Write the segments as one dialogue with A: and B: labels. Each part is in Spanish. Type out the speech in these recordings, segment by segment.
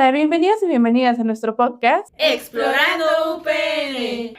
A: Hola, bienvenidos y bienvenidas a nuestro podcast
B: Explorando UPN.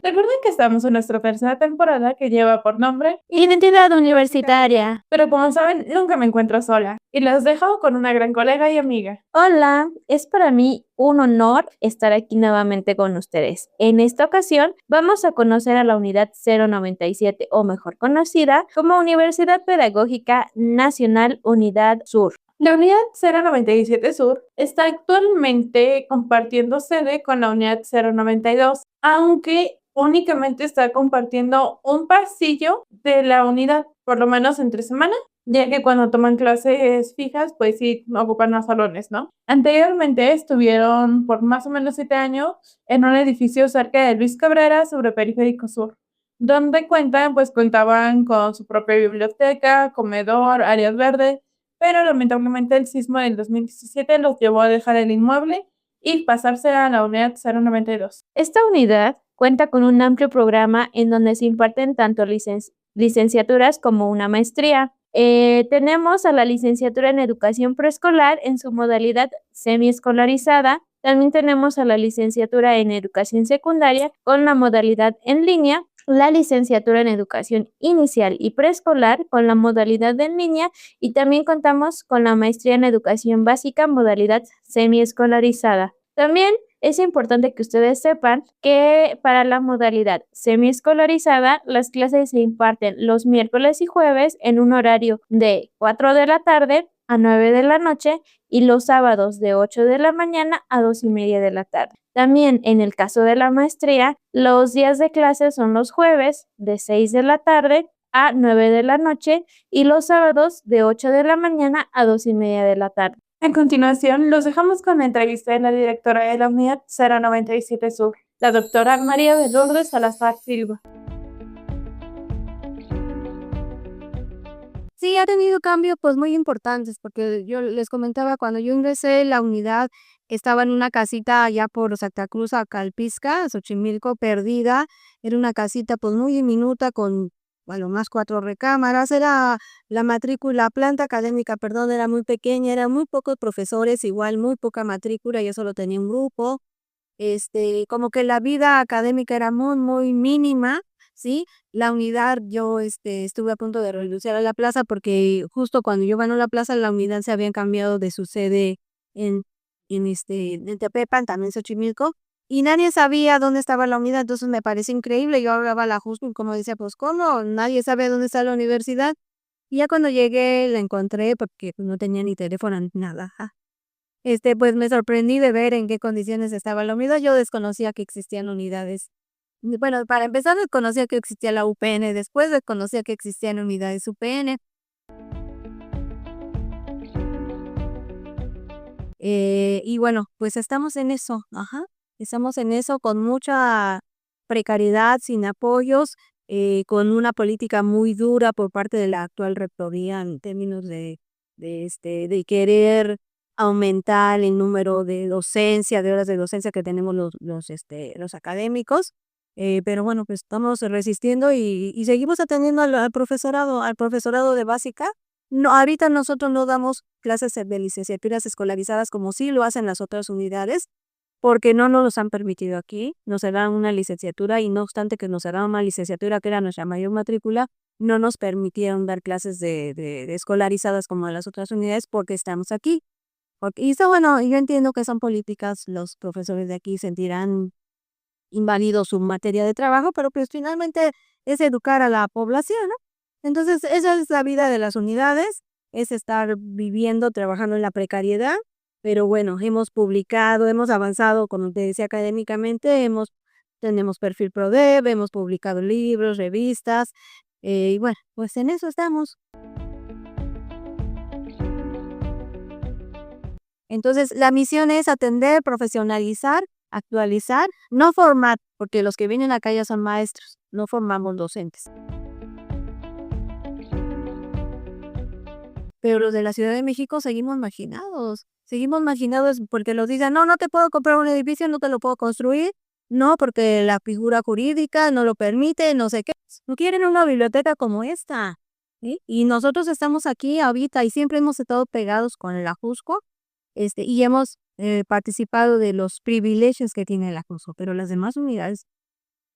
A: Recuerden que estamos en nuestra tercera temporada que lleva por nombre
C: Identidad Universitaria.
A: Pero como saben, nunca me encuentro sola y los dejo con una gran colega y amiga.
C: Hola, es para mí un honor estar aquí nuevamente con ustedes. En esta ocasión vamos a conocer a la unidad 097, o mejor conocida como Universidad Pedagógica Nacional Unidad Sur.
A: La unidad 097 Sur está actualmente compartiendo sede con la unidad 092, aunque únicamente está compartiendo un pasillo de la unidad, por lo menos entre semana, ya que cuando toman clases fijas, pues sí ocupan los salones, ¿no? Anteriormente estuvieron por más o menos 7 años en un edificio cerca de Luis Cabrera sobre Periférico Sur, donde contaban con su propia biblioteca, comedor, áreas verdes, pero lamentablemente el sismo del 2017 los llevó a dejar el inmueble y pasarse a la unidad 092.
C: Esta unidad cuenta con un amplio programa en donde se imparten tanto licenciaturas como una maestría. Tenemos a la licenciatura en educación preescolar en su modalidad semiescolarizada. También tenemos a la licenciatura en educación secundaria con la modalidad en línea, la licenciatura en educación inicial y preescolar con la modalidad en línea, y también contamos con la maestría en educación básica modalidad semiescolarizada. También es importante que ustedes sepan que para la modalidad semiescolarizada, las clases se imparten los miércoles y jueves en un horario de 4 de la tarde a 9 de la noche y los sábados de 8 de la mañana a 2:30 de la tarde. También en el caso de la maestría, los días de clase son los jueves de 6 de la tarde a 9 de la noche y los sábados de 8 de la mañana a 2:30 de la tarde.
A: A continuación, los dejamos con la entrevista de la directora de la unidad 097 Sur, la doctora María de Lourdes Salazar Silva.
D: Sí, ha tenido cambios pues muy importantes, porque yo les comentaba, cuando yo ingresé, la unidad estaba en una casita allá por Santa Cruz, Acalpizca, Xochimilco, perdida. Era una casita pues muy diminuta con a lo más 4 recámaras. Era la matrícula, planta académica, perdón, era muy pequeña, eran muy pocos profesores, igual muy poca matrícula, yo solo tenía un grupo. Como que la vida académica era muy, muy mínima, ¿sí? La unidad, yo estuve a punto de renunciar a la plaza porque justo cuando yo ganó la plaza, la unidad se habían cambiado de su sede en Tepepan, también Xochimilco, y nadie sabía dónde estaba la unidad. Entonces me parece increíble. Yo hablaba a la justo, como decía, pues ¿cómo? Nadie sabe dónde está la universidad. Y ya cuando llegué la encontré porque pues, no tenía ni teléfono ni nada. Pues me sorprendí de ver en qué condiciones estaba la unidad. Yo desconocía que existían unidades. Bueno, para empezar, desconocía que existía la UPN, después desconocía que existían unidades UPN. Y bueno, pues estamos en eso, estamos en eso con mucha precariedad, sin apoyos, con una política muy dura por parte de la actual rectoría en términos de querer aumentar el número de horas de docencia que tenemos los académicos. Pero bueno, pues estamos resistiendo y seguimos atendiendo al profesorado de básica. No, ahorita nosotros no damos clases de licenciaturas escolarizadas como sí lo hacen las otras unidades, porque no nos los han permitido aquí. Nos dan una licenciatura y no obstante que nos dan una licenciatura que era nuestra mayor matrícula, no nos permitieron dar clases de escolarizadas como las otras unidades porque estamos aquí. Y eso, bueno, yo entiendo que son políticas, los profesores de aquí sentirán inválido su materia de trabajo, pero pues finalmente es educar a la población, ¿no? Entonces, esa es la vida de las unidades, es estar viviendo, trabajando en la precariedad, pero bueno, hemos publicado, hemos avanzado, como te decía, académicamente, tenemos perfil PRODEV, hemos publicado libros, revistas, y bueno, pues en eso estamos. Entonces, la misión es atender, profesionalizar, actualizar, no formar, porque los que vienen acá ya son maestros, no formamos docentes. Pero los de la Ciudad de México seguimos marginados porque los dicen, no te puedo comprar un edificio, no te lo puedo construir, no, porque la figura jurídica no lo permite, no sé qué. No quieren una biblioteca como esta, ¿sí? Y nosotros estamos aquí ahorita y siempre hemos estado pegados con la JUSCO, y hemos participado de los privilegios que tiene la JUSCO, pero las demás unidades,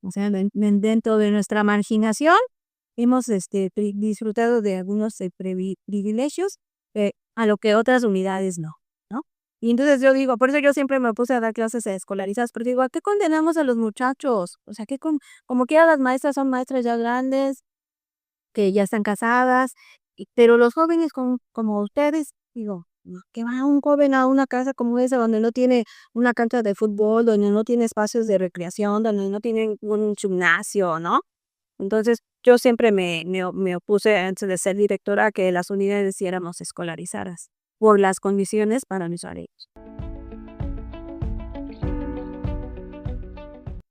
D: o sea, dentro de nuestra marginación, hemos disfrutado de algunos privilegios a lo que otras unidades no, ¿no? Y entonces yo digo, por eso yo siempre me puse a dar clases escolarizadas, pero digo, ¿a qué condenamos a los muchachos? O sea, como quiera las maestras son maestras ya grandes, que ya están casadas, pero los jóvenes como ustedes, digo, ¿no? ¿Qué va un joven a una casa como esa donde no tiene una cancha de fútbol, donde no tiene espacios de recreación, donde no tiene un gimnasio, ¿no? Entonces, yo siempre me opuse antes de ser directora a que las unidades éramos escolarizadas por las condiciones para mis alumnos.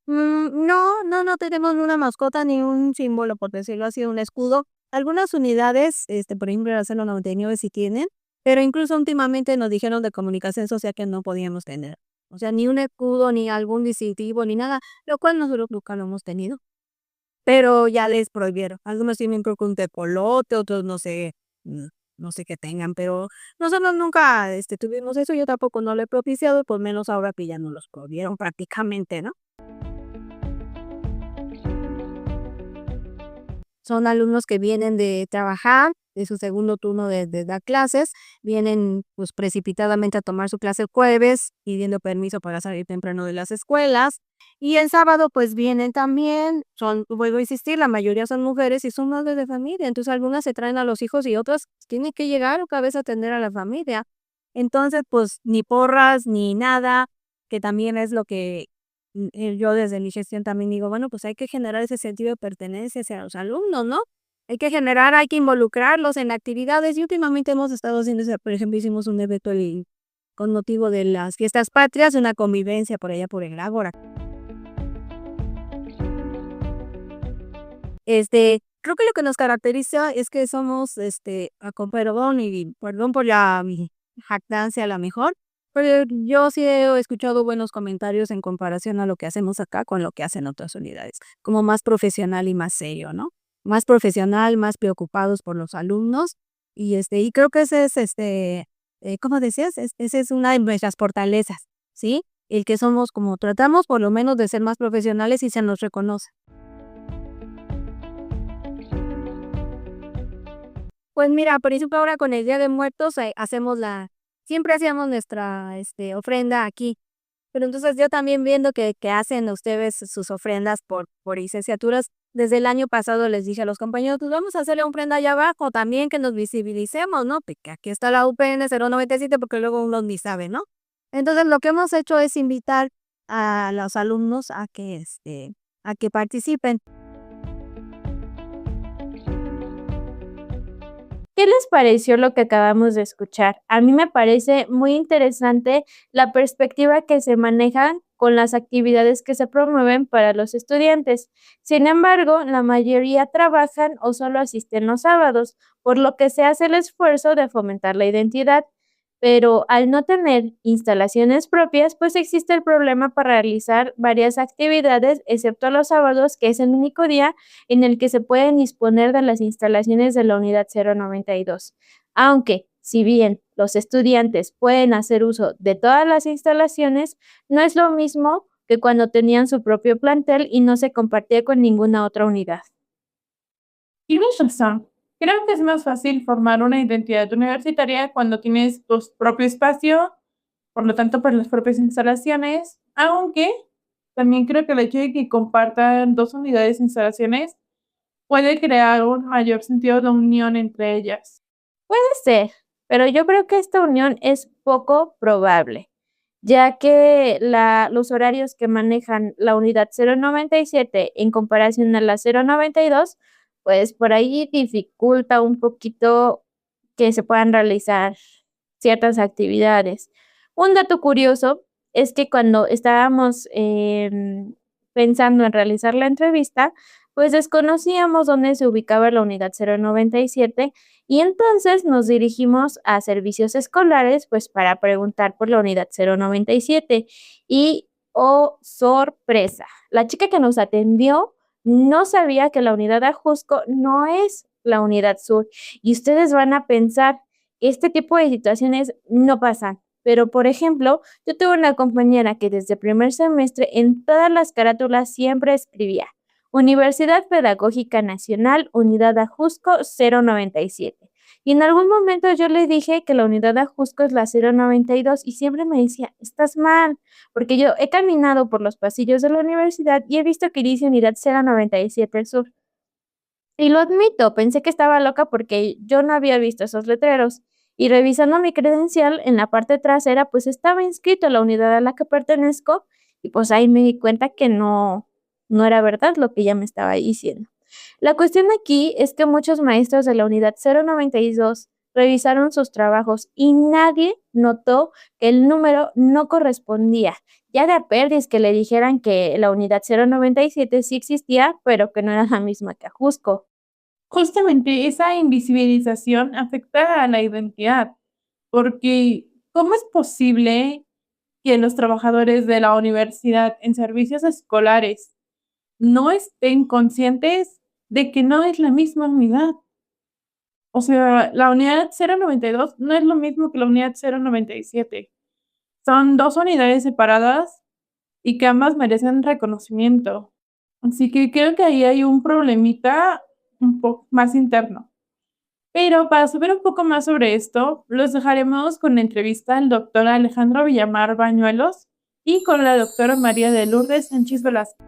D: No tenemos una mascota ni un símbolo, por decirlo así, un escudo. Algunas unidades, por ejemplo, la 099 sí tienen, pero incluso últimamente nos dijeron de comunicación social que no podíamos tener. O sea, ni un escudo, ni algún distintivo, ni nada, lo cual nosotros nunca lo hemos tenido. Pero ya les prohibieron. Algunos tienen creo que un tecolote, otros no sé qué tengan, pero nosotros nunca tuvimos eso, yo tampoco no lo he propiciado, pues menos ahora que ya nos los prohibieron prácticamente, ¿no? Son alumnos que vienen de trabajar, de su segundo turno de dar clases, vienen pues precipitadamente a tomar su clase el jueves, pidiendo permiso para salir temprano de las escuelas. Y el sábado pues vienen también, vuelvo a insistir, la mayoría son mujeres y son madres de familia, entonces algunas se traen a los hijos y otras tienen que llegar otra vez a atender a la familia. Entonces pues ni porras ni nada, que también es lo que yo desde mi gestión también digo, bueno, pues hay que generar ese sentido de pertenencia hacia los alumnos, ¿no? Hay que involucrarlos en actividades y últimamente hemos estado haciendo eso, por ejemplo, hicimos un evento con motivo de las fiestas patrias, una convivencia por allá por el Ágora. Creo que lo que nos caracteriza es que somos, con perdón y perdón por mi jactancia a la mejor, pero yo sí he escuchado buenos comentarios en comparación a lo que hacemos acá con lo que hacen otras unidades, como más profesional y más serio, ¿no? Más profesional, más preocupados por los alumnos y creo que ese es, ¿cómo decías? Esa es una de nuestras fortalezas, ¿sí? El que somos como tratamos por lo menos de ser más profesionales y se nos reconoce. Pues mira, por ejemplo, ahora con el Día de Muertos siempre hacíamos nuestra ofrenda aquí. Pero entonces yo también viendo que hacen ustedes sus ofrendas por licenciaturas, desde el año pasado les dije a los compañeros, pues vamos a hacerle ofrenda allá abajo también, que nos visibilicemos, ¿no? Porque aquí está la UPN 097 porque luego uno ni sabe, ¿no? Entonces lo que hemos hecho es invitar a los alumnos a que participen.
C: ¿Qué les pareció lo que acabamos de escuchar? A mí me parece muy interesante la perspectiva que se manejan con las actividades que se promueven para los estudiantes. Sin embargo, la mayoría trabajan o solo asisten los sábados, por lo que se hace el esfuerzo de fomentar la identidad. Pero al no tener instalaciones propias, pues existe el problema para realizar varias actividades, excepto los sábados, que es el único día en el que se pueden disponer de las instalaciones de la unidad 092. Aunque, si bien los estudiantes pueden hacer uso de todas las instalaciones, no es lo mismo que cuando tenían su propio plantel y no se compartía con ninguna otra unidad.
A: Tienes razón. Creo que es más fácil formar una identidad universitaria cuando tienes tu propio espacio, por lo tanto, por las propias instalaciones, aunque también creo que el hecho de que compartan 2 unidades de instalaciones puede crear un mayor sentido de unión entre ellas.
C: Puede ser, pero yo creo que esta unión es poco probable, ya que los horarios que manejan la unidad 097 en comparación a la 092, pues por ahí dificulta un poquito que se puedan realizar ciertas actividades. Un dato curioso es que cuando estábamos pensando en realizar la entrevista, pues desconocíamos dónde se ubicaba la unidad 097 y entonces nos dirigimos a servicios escolares, pues para preguntar por la unidad 097 y ¡Oh, sorpresa! La chica que nos atendió no sabía que la unidad Ajusco no es la unidad sur. Y ustedes van a pensar, este tipo de situaciones no pasan. Pero, por ejemplo, yo tuve una compañera que desde primer semestre en todas las carátulas siempre escribía Universidad Pedagógica Nacional, Unidad Ajusco 097. Y en algún momento yo le dije que la unidad Ajusco es la 092 y siempre me decía, estás mal, porque yo he caminado por los pasillos de la universidad y he visto que dice Unidad 097 Sur. Y lo admito, pensé que estaba loca porque yo no había visto esos letreros. Y revisando mi credencial, en la parte trasera, pues estaba inscrito la unidad a la que pertenezco, y pues ahí me di cuenta que no era verdad lo que ella me estaba diciendo. La cuestión aquí es que muchos maestros de la unidad 092 revisaron sus trabajos y nadie notó que el número no correspondía. Ya de a perdis que le dijeran que la unidad 097 sí existía, pero que no era la misma que Ajusco.
A: Justamente esa invisibilización afecta a la identidad, porque ¿cómo es posible que los trabajadores de la universidad en servicios escolares no estén conscientes de que no es la misma unidad? O sea, la unidad 092 no es lo mismo que la unidad 097. Son 2 unidades separadas y que ambas merecen reconocimiento. Así que creo que ahí hay un problemita un poco más interno. Pero para saber un poco más sobre esto, los dejaremos con la entrevista al doctor Alejandro Villamar Bañuelos y con la doctora María de Lourdes Sánchez Velasco.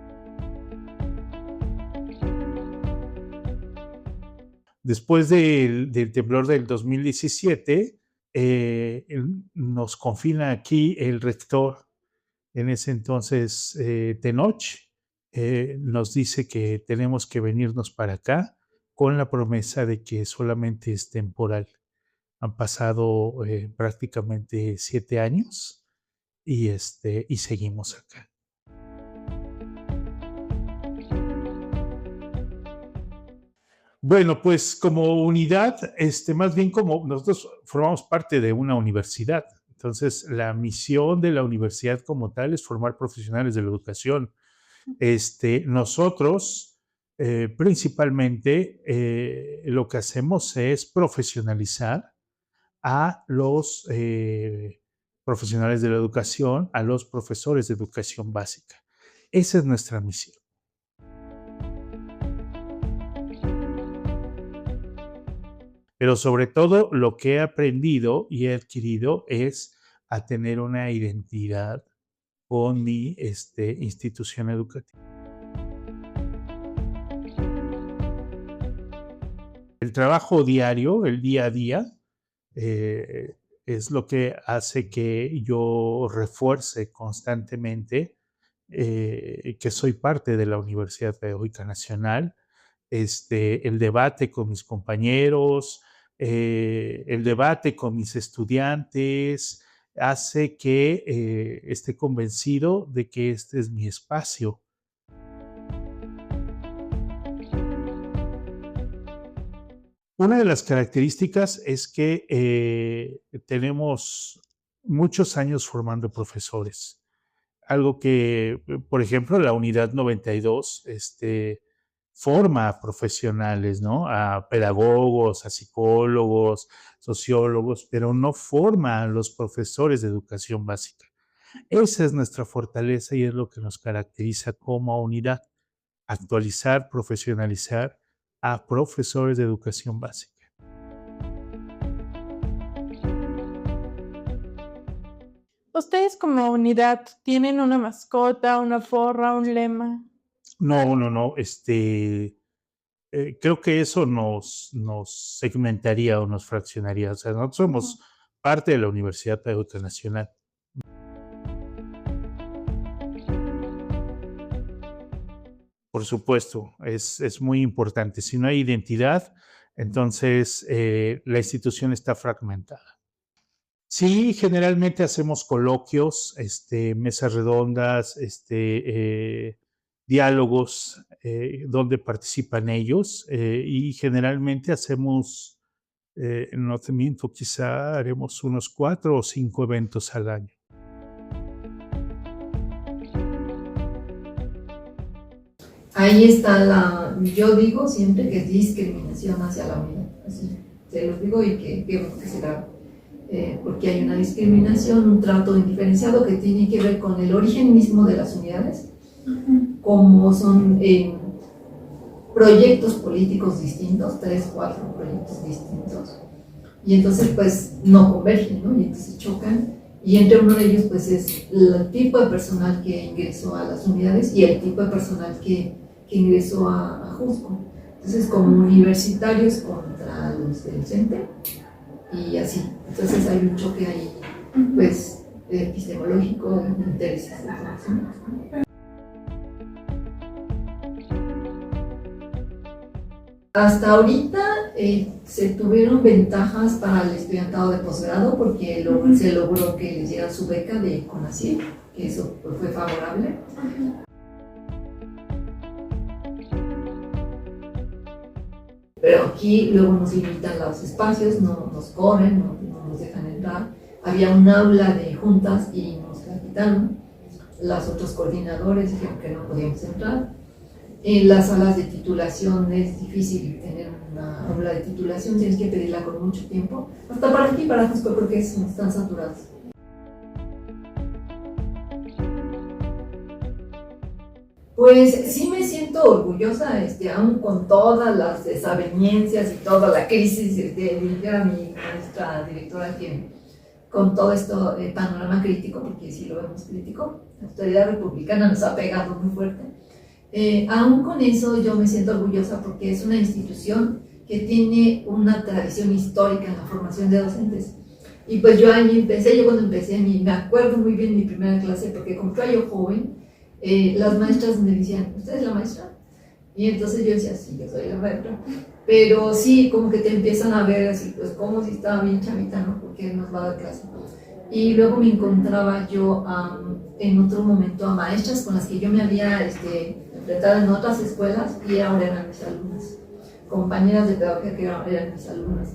E: Después del temblor del 2017, nos confina aquí el rector, en ese entonces Tenoch, nos dice que tenemos que venirnos para acá con la promesa de que solamente es temporal. Han pasado prácticamente 7 años y seguimos acá. Bueno, pues como unidad, más bien como nosotros formamos parte de una universidad. Entonces, la misión de la universidad como tal es formar profesionales de la educación. Nosotros, principalmente, lo que hacemos es profesionalizar a los profesionales de la educación, a los profesores de educación básica. Esa es nuestra misión. Pero sobre todo lo que he aprendido y he adquirido es a tener una identidad con mi institución educativa. El trabajo diario, el día a día, es lo que hace que yo refuerce constantemente que soy parte de la Universidad Pedagógica Nacional, el debate con mis compañeros, el debate con mis estudiantes, hace que esté convencido de que este es mi espacio. Una de las características es que tenemos muchos años formando profesores. Algo que, por ejemplo, la unidad 92 forma a profesionales, ¿no? A pedagogos, a psicólogos, sociólogos, pero no forma a los profesores de educación básica. Esa es nuestra fortaleza y es lo que nos caracteriza como unidad. Actualizar, profesionalizar a profesores de educación básica.
A: ¿Ustedes como unidad tienen una mascota, una porra, un lema?
E: No. Creo que eso nos segmentaría o nos fraccionaría. O sea, nosotros somos parte de la Universidad Pedagógica Nacional. Por supuesto, es muy importante. Si no hay identidad, entonces la institución está fragmentada. Sí, generalmente hacemos coloquios, mesas redondas, diálogos donde participan ellos y generalmente hacemos, no te miento, quizá haremos unos 4 o 5 eventos al año.
F: ahí está yo digo siempre que es discriminación hacia la unidad, así se los digo y que se grabe. Porque hay una discriminación, un trato indiferenciado que tiene que ver con el origen mismo de las unidades, como son proyectos políticos distintos, 3, 4 proyectos distintos, y entonces pues no convergen, ¿no? Y entonces chocan, y entre uno de ellos pues es el tipo de personal que ingresó a las unidades y el tipo de personal que ingresó a Jusco. Entonces como universitarios contra los del CENTE, y así, entonces hay un choque ahí, pues, epistemológico de intereses de formación. Hasta ahorita se tuvieron ventajas para el estudiantado de posgrado porque se logró que les llegara su beca de CONACYT, que eso fue favorable. Pero aquí luego nos limitan los espacios, no nos corren, no nos dejan entrar. Había un aula de juntas y nos la quitaron. Los otros coordinadores dijeron que no podíamos entrar. En las salas de titulación es difícil tener una aula de titulación, tienes que pedirla con mucho tiempo. Hasta para aquí, para Jusco, porque están saturados. Pues sí me siento orgullosa, aún con todas las desavenencias y toda la crisis, dijera mi maestra directora que con todo esto panorama crítico, porque sí lo vemos crítico, la autoridad republicana nos ha pegado muy fuerte. Aún con eso yo me siento orgullosa porque es una institución que tiene una tradición histórica en la formación de docentes. Y pues yo cuando empecé, me acuerdo muy bien mi primera clase, porque como estaba yo joven, las maestras me decían, ¿usted es la maestra? Y entonces yo decía, sí, yo soy la maestra. Pero sí, como que te empiezan a ver así, pues como si estaba bien chavita, ¿no? Porque nos va a dar clase. Y luego me encontraba yo en otro momento a maestras con las que yo me había enfrentado en otras escuelas y ahora eran mis alumnas, compañeras de pedagogía que eran mis alumnas.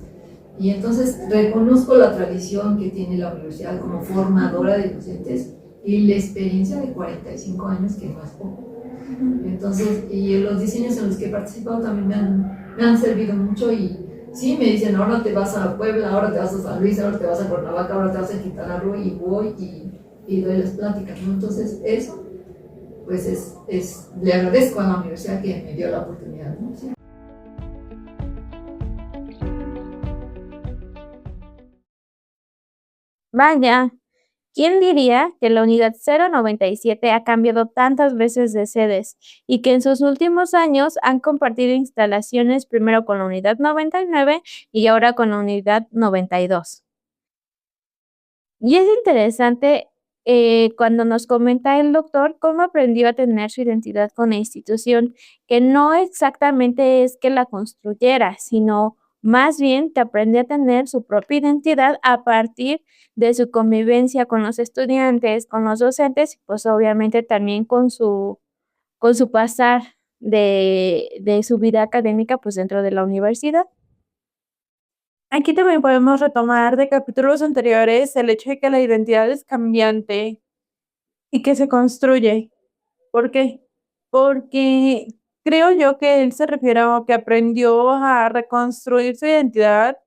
F: Y entonces reconozco la tradición que tiene la universidad como formadora de docentes y la experiencia de 45 años, que no es poco. Entonces, y los diseños en los que he participado también me han servido mucho y sí, me dicen, ahora te vas a Puebla, ahora te vas a San Luis, ahora te vas a Cuernavaca, ahora te vas a Quintana Roo, y voy y doy las pláticas, ¿no? Entonces, eso, pues le agradezco a la universidad que me dio la oportunidad, ¿no? Sí.
C: Vaya, ¿quién diría que la unidad 097 ha cambiado tantas veces de sedes y que en sus últimos años han compartido instalaciones primero con la unidad 99 y ahora con la unidad 92? Y es interesante cuando nos comenta el doctor cómo aprendió a tener su identidad con la institución, que no exactamente es que la construyera, sino más bien que aprendió a tener su propia identidad a partir de su convivencia con los estudiantes, con los docentes, y pues obviamente también con su pasar de su vida académica pues dentro de la universidad.
A: Aquí también podemos retomar de capítulos anteriores el hecho de que la identidad es cambiante y que se construye. ¿Por qué? Porque creo yo que él se refiere a que aprendió a reconstruir su identidad,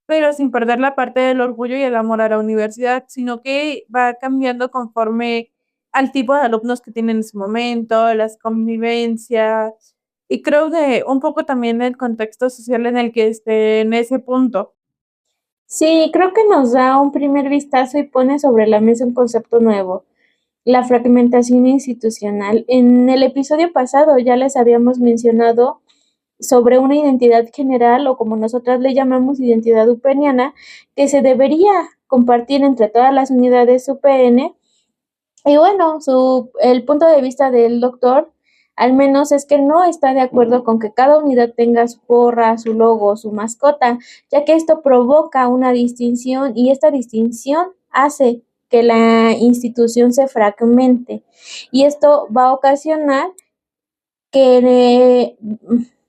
A: pero sin perder la parte del orgullo y el amor a la universidad, sino que va cambiando conforme al tipo de alumnos que tiene en ese momento, las convivencias, y creo que un poco también el contexto social en el que esté en ese punto.
C: Sí, creo que nos da un primer vistazo y pone sobre la mesa un concepto nuevo, la fragmentación institucional. En el episodio pasado ya les habíamos mencionado sobre una identidad general, o como nosotras le llamamos identidad upeniana, que se debería compartir entre todas las unidades UPN. Y bueno, el punto de vista del doctor, al menos, es que no está de acuerdo con que cada unidad tenga su porra, su logo, su mascota, ya que esto provoca una distinción y esta distinción hace que la institución se fragmente. Y esto va a ocasionar que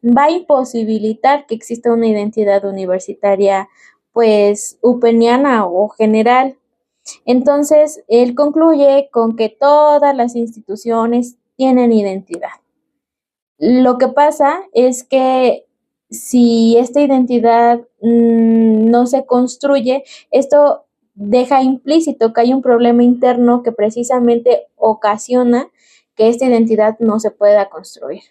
C: va a imposibilitar que exista una identidad universitaria, pues, upeniana o general. Entonces, él concluye con que todas las instituciones tienen identidad. Lo que pasa es que si esta identidad no se construye, esto deja implícito que hay un problema interno que precisamente ocasiona que esta identidad no se pueda construir.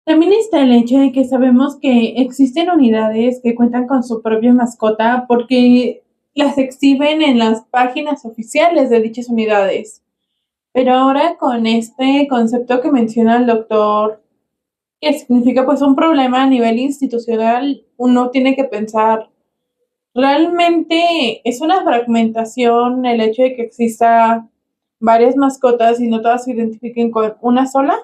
A: También está el hecho de que sabemos que existen unidades que cuentan con su propia mascota porque las exhiben en las páginas oficiales de dichas unidades. Pero ahora con este concepto que menciona el doctor, que significa pues un problema a nivel institucional, uno tiene que pensar, ¿realmente es una fragmentación el hecho de que exista varias mascotas y no todas se identifiquen con una sola?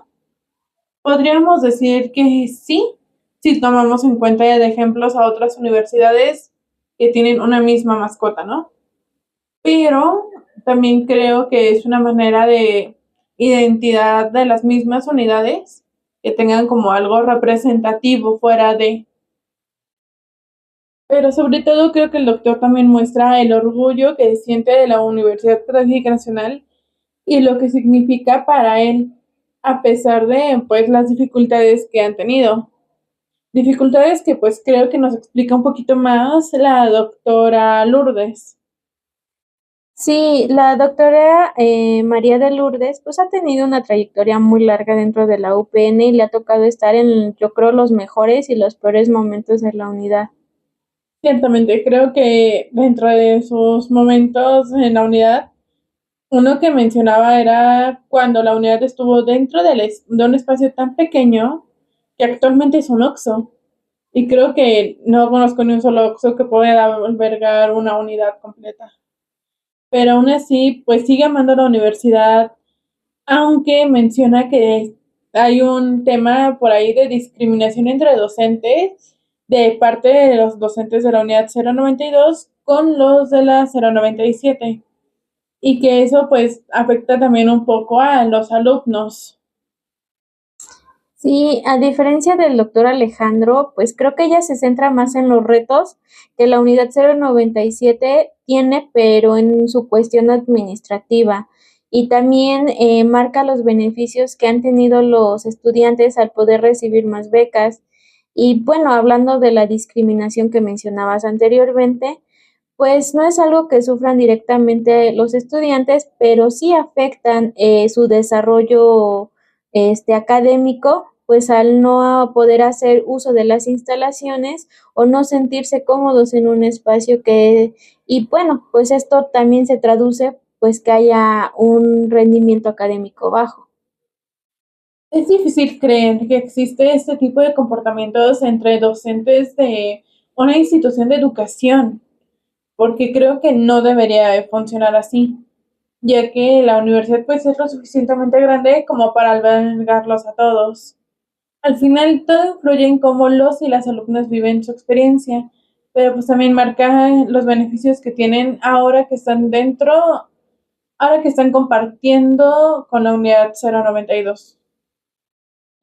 A: Podríamos decir que sí, si tomamos en cuenta de ejemplos a otras universidades que tienen una misma mascota, ¿no? Pero también creo que es una manera de identidad de las mismas unidades que tengan como algo representativo fuera de. Pero sobre todo creo que el doctor también muestra el orgullo que siente de la Universidad Pedagógica Nacional y lo que significa para él, a pesar de pues las dificultades que han tenido. Dificultades que pues creo que nos explica un poquito más la doctora Lourdes.
C: Sí, la doctora María de Lourdes pues ha tenido una trayectoria muy larga dentro de la UPN y le ha tocado estar en, yo creo, los mejores y los peores momentos de la unidad.
A: Ciertamente, creo que dentro de sus momentos en la unidad, uno que mencionaba era cuando la unidad estuvo dentro de un espacio tan pequeño que actualmente es un Oxxo. Y creo que no conozco ni un solo Oxxo que pueda albergar una unidad completa. Pero aún así, pues sigue amando la universidad, aunque menciona que hay un tema por ahí de discriminación entre docentes de parte de los docentes de la unidad 092 con los de la 097 y que eso pues afecta también un poco a los alumnos.
C: Sí, a diferencia del doctor Alejandro, pues creo que ella se centra más en los retos que la unidad 097 tiene, pero en su cuestión administrativa. Y también marca los beneficios que han tenido los estudiantes al poder recibir más becas. Y bueno, hablando de la discriminación que mencionabas anteriormente, pues no es algo que sufran directamente los estudiantes, pero sí afectan su desarrollo académico, pues al no poder hacer uso de las instalaciones o no sentirse cómodos en un espacio y bueno, pues esto también se traduce pues que haya un rendimiento académico bajo.
A: Es difícil creer que existe este tipo de comportamientos entre docentes de una institución de educación, porque creo que no debería de funcionar así, ya que la universidad pues es lo suficientemente grande como para albergarlos a todos. Al final todo influye en cómo los y las alumnas viven su experiencia, pero pues también marca los beneficios que tienen ahora que están dentro, ahora que están compartiendo con la unidad 092.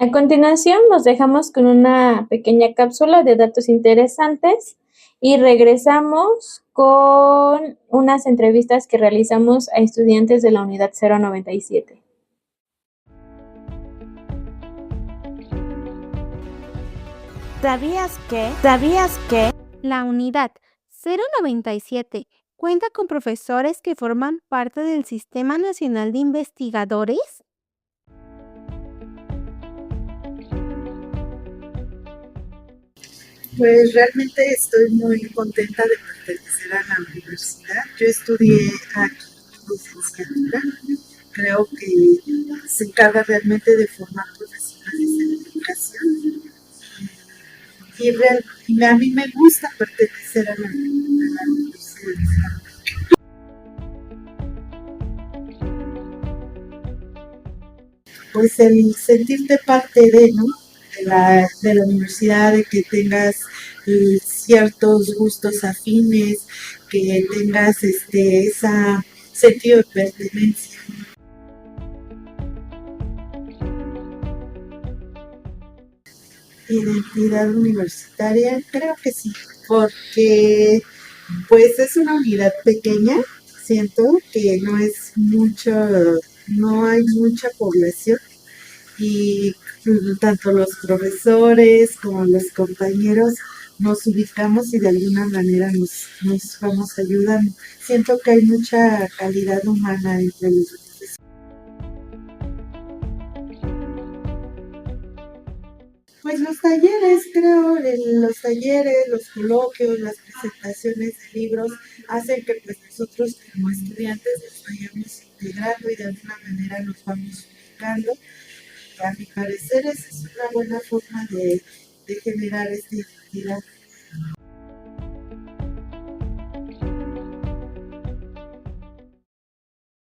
C: A continuación, nos dejamos con una pequeña cápsula de datos interesantes y regresamos con unas entrevistas que realizamos a estudiantes de la unidad 097.
G: ¿Sabías que la unidad 097 cuenta con profesores que forman parte del Sistema Nacional de Investigadores?
H: Pues realmente estoy muy contenta de pertenecer a la universidad. Yo estudié aquí licenciatura. Creo que se encarga realmente de formar profesionales en educación. Y a mí me gusta pertenecer a la universidad. Pues el sentirte parte de, ¿no? De la universidad, de que tengas ciertos gustos afines, que tengas ese sentido de pertenencia. Identidad universitaria, creo que sí, porque pues es una unidad pequeña, siento que no hay mucha población y tanto los profesores como los compañeros nos ubicamos y de alguna manera nos vamos ayudando. Siento que hay mucha calidad humana entre los profesores. Pues los talleres, creo, los talleres, los coloquios, las presentaciones de libros hacen que pues nosotros como estudiantes nos vayamos integrando y de alguna manera nos vamos ubicando. A mi parecer esa es una buena forma de generar esta identidad.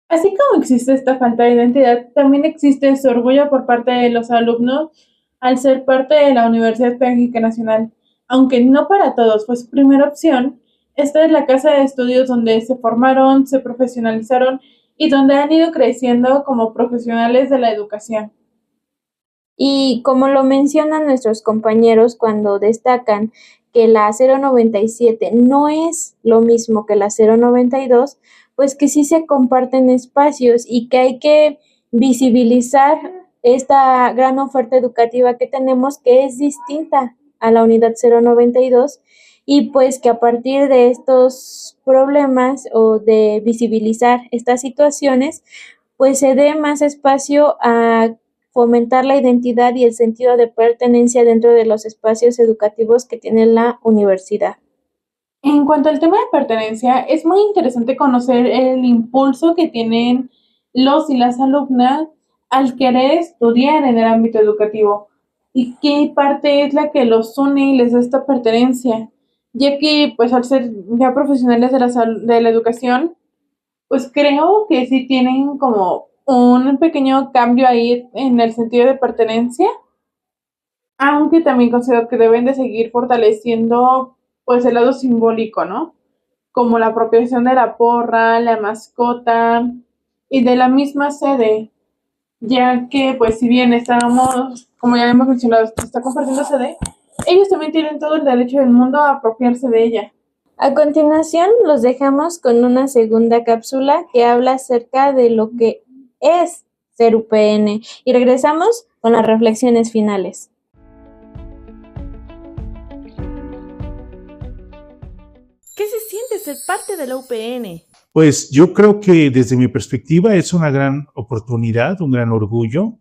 A: Así como existe esta falta de identidad, también existe ese orgullo por parte de los alumnos al ser parte de la Universidad Pedagógica Nacional. Aunque no para todos fue su primera opción, esta es la casa de estudios donde se formaron, se profesionalizaron y donde han ido creciendo como profesionales de la educación.
C: Y como lo mencionan nuestros compañeros cuando destacan que la 097 no es lo mismo que la 092, pues que sí se comparten espacios y que hay que visibilizar esta gran oferta educativa que tenemos, que es distinta a la unidad 092, y pues que a partir de estos problemas o de visibilizar estas situaciones, pues se dé más espacio a fomentar la identidad y el sentido de pertenencia dentro de los espacios educativos que tiene la universidad.
A: En cuanto al tema de pertenencia, es muy interesante conocer el impulso que tienen los y las alumnas al querer estudiar en el ámbito educativo y qué parte es la que los une y les da esta pertenencia, ya que pues al ser ya profesionales de la educación, pues creo que sí tienen como un pequeño cambio ahí en el sentido de pertenencia, aunque también considero que deben de seguir fortaleciendo pues el lado simbólico, ¿no? Como la apropiación de la porra, la mascota y de la misma sede, ya que pues si bien estamos, como ya hemos mencionado, se está compartiendo sede, ellos también tienen todo el derecho del mundo a apropiarse de ella.
C: A continuación, los dejamos con una segunda cápsula que habla acerca de lo que es ser UPN y regresamos con las reflexiones finales.
B: ¿Qué se siente ser parte de la UPN?
E: Pues yo creo que desde mi perspectiva es una gran oportunidad, un gran orgullo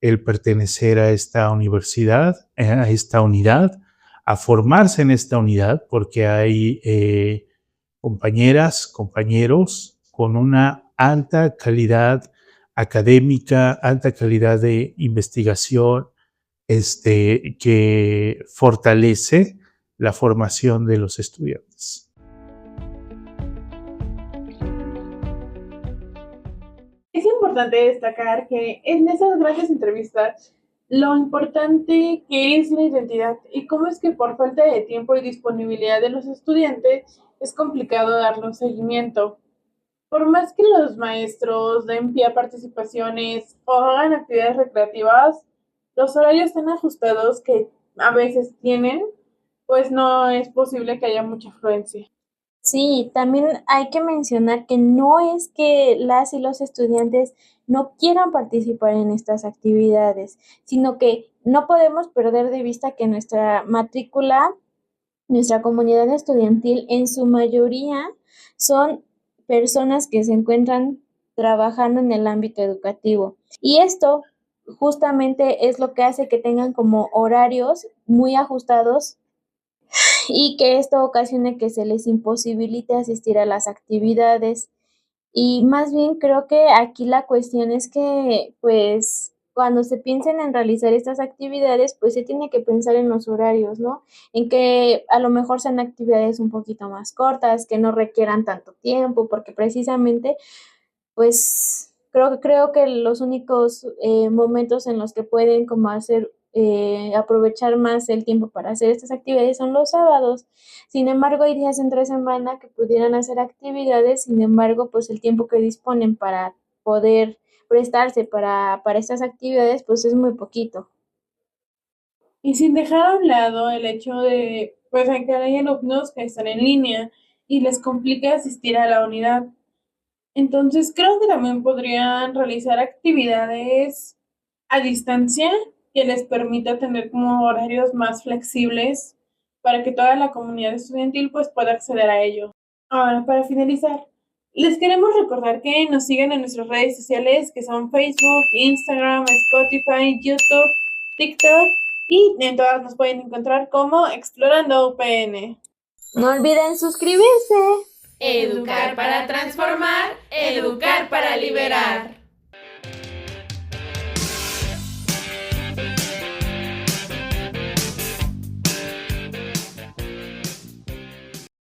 E: el pertenecer a esta universidad, a esta unidad, a formarse en esta unidad, porque hay compañeras, compañeros con una alta calidad académica, alta calidad de investigación, que fortalece la formación de los estudiantes.
A: Es importante destacar que en esas grandes entrevistas lo importante que es la identidad y cómo es que por falta de tiempo y disponibilidad de los estudiantes es complicado darle un seguimiento. Por más que los maestros den pie a participaciones o hagan actividades recreativas, los horarios tan ajustados que a veces tienen, pues no es posible que haya mucha afluencia.
C: Sí, también hay que mencionar que no es que las y los estudiantes no quieran participar en estas actividades, sino que no podemos perder de vista que nuestra matrícula, nuestra comunidad estudiantil, en su mayoría son personas que se encuentran trabajando en el ámbito educativo. Y esto justamente es lo que hace que tengan como horarios muy ajustados y que esto ocasione que se les imposibilite asistir a las actividades. Y más bien creo que aquí la cuestión es que, pues, cuando se piensen en realizar estas actividades, pues se tiene que pensar en los horarios, ¿no? En que a lo mejor sean actividades un poquito más cortas, que no requieran tanto tiempo, porque precisamente, pues, creo que los únicos momentos en los que pueden como hacer aprovechar más el tiempo para hacer estas actividades son los sábados. Sin embargo, hay días entre semana que pudieran hacer actividades, sin embargo, pues el tiempo que disponen para poder prestarse para estas actividades, pues es muy poquito.
A: Y sin dejar a un lado el hecho de, pues, en que hay alumnos que están en línea y les complica asistir a la unidad. Entonces, creo que también podrían realizar actividades a distancia que les permita tener como horarios más flexibles para que toda la comunidad estudiantil pues pueda acceder a ello. Ahora, para finalizar, les queremos recordar que nos sigan en nuestras redes sociales que son Facebook, Instagram, Spotify, YouTube, TikTok y en todas nos pueden encontrar como Explorando UPN.
C: No olviden suscribirse.
B: Educar para transformar, educar para liberar.